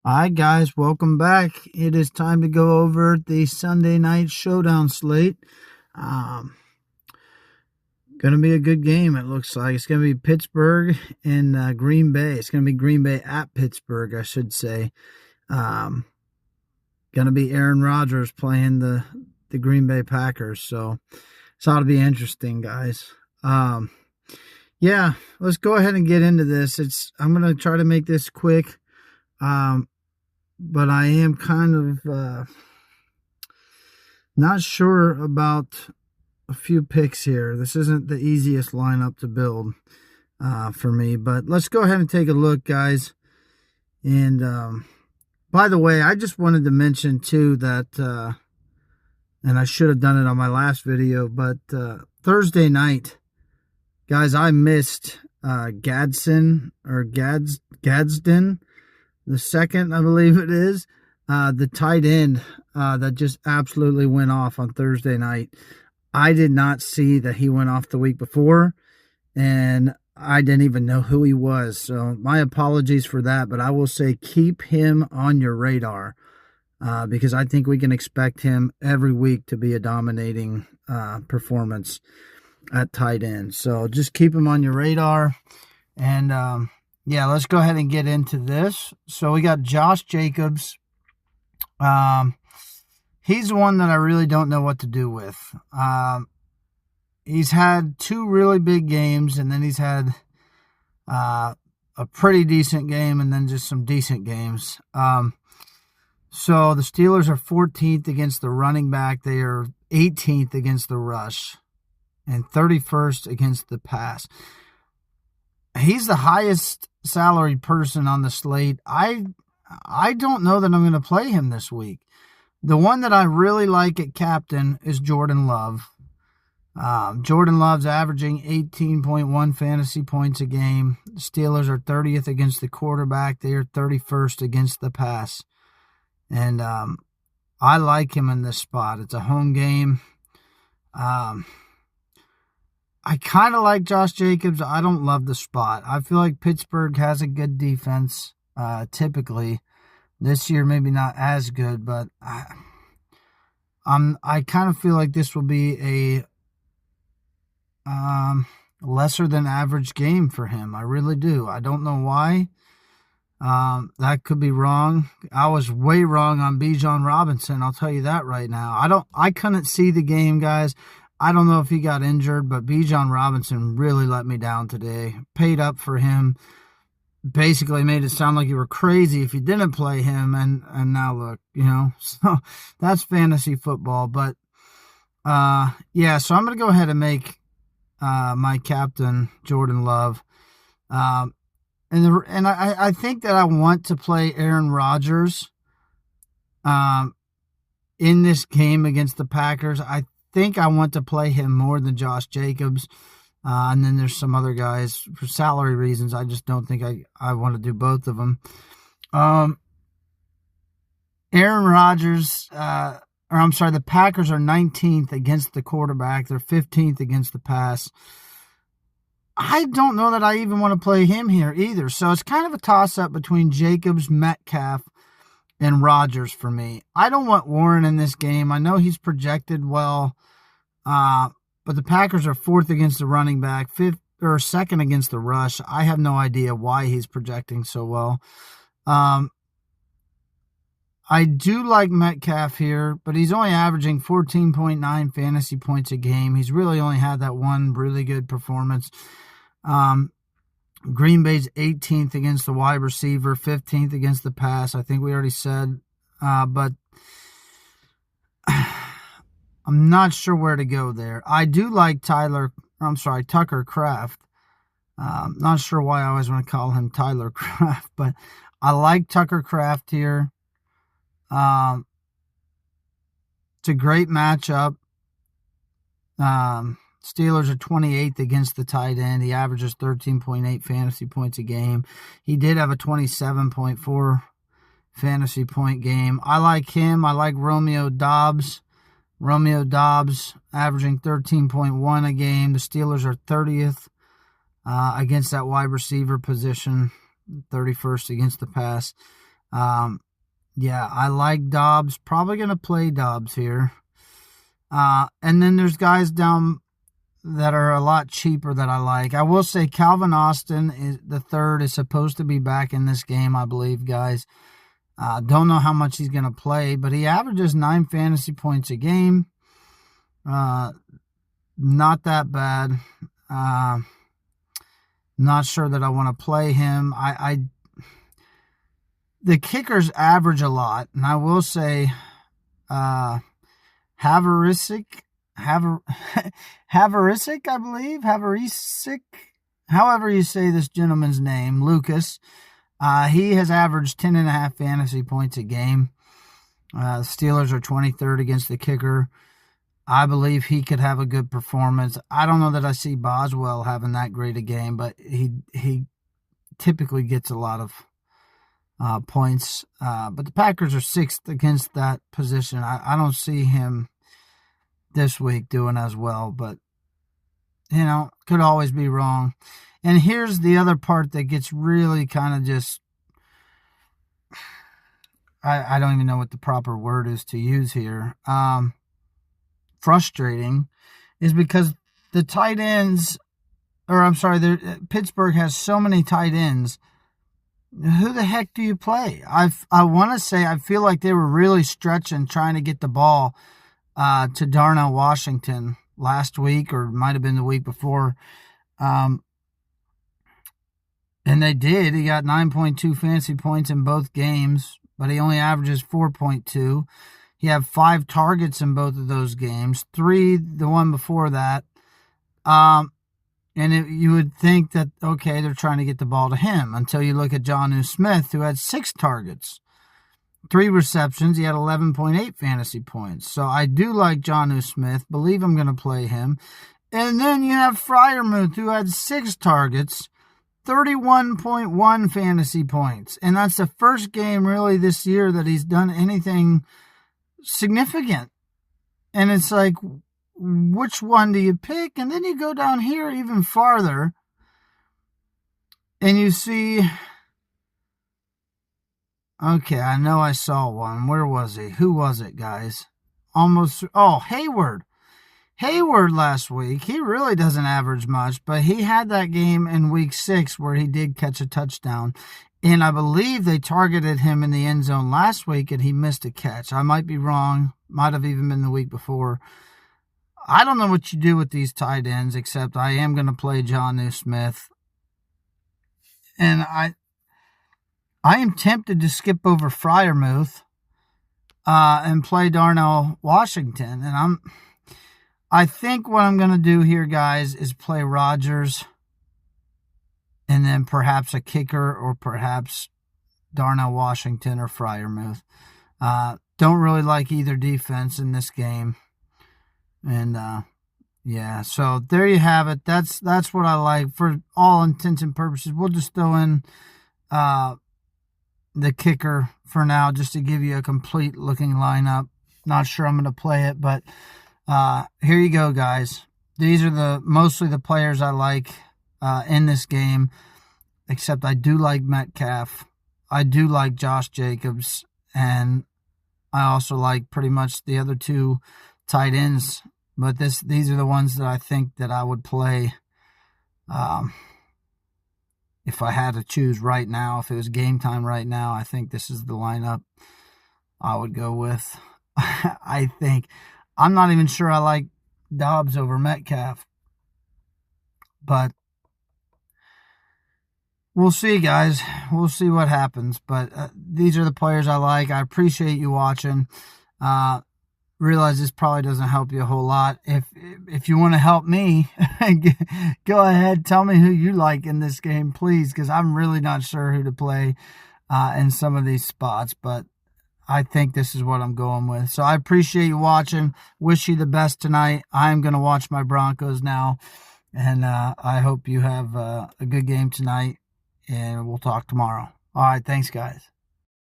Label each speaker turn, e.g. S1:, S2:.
S1: Hi, guys. Welcome back. It is time to go over the Sunday night showdown slate. Um, going to be a good game, it looks like. It's going to be Pittsburgh and Green Bay. It's going to be Green Bay at Pittsburgh, I should say. Um, going to be Aaron Rodgers playing the Green Bay Packers. So it's ought to be interesting, guys. Yeah, let's go ahead and get into this. I'm going to try to make this quick. But I am kind of not sure about a few picks here. This isn't the easiest lineup to build for me, but let's go ahead and take a look, guys. And by the way, I just wanted to mention too that, and I should have done it on my last video, but Thursday night, guys, I missed Gadsden, the second, I believe it is, the tight end that just absolutely went off on Thursday night. I did not see that he went off the week before, and I didn't even know who he was. So my apologies for that, but I will say keep him on your radar because I think we can expect him every week to be a dominating performance at tight end. So just keep him on your radar. And yeah, let's go ahead and get into this. So we got Josh Jacobs. He's one that I really don't know what to do with. He's had two really big games, and then he's had a pretty decent game, and then just some decent games. So the Steelers are 14th against the running back. They are 18th against the rush and 31st against the pass. He's the highest salaried person on the slate. I don't know that I'm going to play him this week. The one that I really like at captain is Jordan Love. Jordan Love's averaging 18.1 fantasy points a game. The Steelers are 30th against the quarterback. They are 31st against the pass. And I like him in this spot. It's a home game. I kind of like Josh Jacobs. I don't love the spot. I feel like Pittsburgh has a good defense, typically. This year, maybe not as good, but I kind of feel like this will be a lesser than average game for him. I really do. I don't know why. That could be wrong. I was way wrong on Bijan Robinson. I'll tell you that right now. I couldn't see the game, guys. I don't know if he got injured, but Bijan Robinson really let me down today. Paid up for him. Basically made it sound like you were crazy if you didn't play him, and now look, so that's fantasy football. But yeah, so I'm gonna go ahead and make my captain Jordan Love, and I think that I want to play Aaron Rodgers in this game against the Packers. I think I want to play him more than Josh Jacobs. And then there's some other guys for salary reasons. I just don't think I want to do both of them. Aaron Rodgers, the Packers are 19th against the quarterback. They're 15th against the pass. I don't know that I even want to play him here either. So it's kind of a toss-up between Jacobs, Metcalf, and Rodgers for me. I don't want Warren in this game. I know he's projected well, but the Packers are 4th against the running back, 5th or 2nd against the rush. I have no idea why he's projecting so well. I do like Metcalf here, but he's only averaging 14.9 fantasy points a game. He's really only had that one really good performance. Green Bay's 18th against the wide receiver, 15th against the pass. I think we already said, but I'm not sure where to go there. I do like Tucker Kraft. Not sure why I always want to call him Tyler Kraft, but I like Tucker Kraft here. It's a great matchup. Steelers are 28th against the tight end. He averages 13.8 fantasy points a game. He did have a 27.4 fantasy point game. I like him. I like Romeo Doubs. Romeo Doubs averaging 13.1 a game. The Steelers are 30th against that wide receiver position, 31st against the pass. Yeah, I like Dobbs. Probably going to play Dobbs here. And then there's guys down that are a lot cheaper that I like. I will say Calvin Austin is the third is supposed to be back in this game, I believe, guys. Don't know how much he's going to play, but he averages 9 fantasy points a game. Not that bad. Not sure that I want to play him. The kickers average a lot, and I will say Haverisic, I believe, Haverisic, however you say this gentleman's name, Lucas. He has averaged 10.5 fantasy points a game. The Steelers are 23rd against the kicker. I believe he could have a good performance. I don't know that I see Boswell having that great a game, but he typically gets a lot of points. But the Packers are 6th against that position. I don't see him this week doing as well, but, could always be wrong. And here's the other part that gets really kind of just, I don't even know what the proper word is to use here. Frustrating is because the tight ends, Pittsburgh has so many tight ends. Who the heck do you play? I want to say I feel like they were really stretching trying to get the ball to Darnell Washington last week, or it might have been the week before. And they did. He got 9.2 fantasy points in both games, but he only averages 4.2. He had 5 targets in both of those games, 3 the one before that. You would think that, okay, they're trying to get the ball to him until you look at Jonnu Smith, who had 6 targets, 3 receptions. He had 11.8 fantasy points. So I do like Jonnu Smith. Believe I'm going to play him. And then you have Freiermuth, who had 6 targets, 31.1 fantasy points. And that's the first game really this year that he's done anything significant. And it's like, which one do you pick? And then you go down here even farther and you see, okay, I know I saw one. Where was he? Who was it, guys? Hayward. Hayward last week, he really doesn't average much, but he had that game in week 6 where he did catch a touchdown. And I believe they targeted him in the end zone last week and he missed a catch. I might be wrong. Might have even been the week before. I don't know what you do with these tight ends, except I am going to play Jonnu Smith. And I am tempted to skip over Freiermuth and play Darnell Washington. And I think what I'm going to do here, guys, is play Rodgers and then perhaps a kicker or perhaps Darnell Washington or Freiermuth. Don't really like either defense in this game. And, so there you have it. That's what I like for all intents and purposes. We'll just throw in the kicker for now just to give you a complete looking lineup. Not sure I'm going to play it, but here you go, guys. These are mostly the players I like in this game, except I do like Metcalf. I do like Josh Jacobs, and I also like pretty much the other 2 tight ends, but these are the ones that I think that I would play if I had to choose right now. If it was game time right now, I think this is the lineup I would go with. I think I'm not even sure I like Dobbs over Metcalf, but we'll see, guys. We'll see what happens, but these are the players I like. I appreciate you watching. Realize this probably doesn't help you a whole lot. If you want to help me, go ahead. Tell me who you like in this game, please, because I'm really not sure who to play in some of these spots. But I think this is what I'm going with. So I appreciate you watching. Wish you the best tonight. I'm going to watch my Broncos now. And I hope you have a good game tonight. And we'll talk tomorrow. All right. Thanks, guys.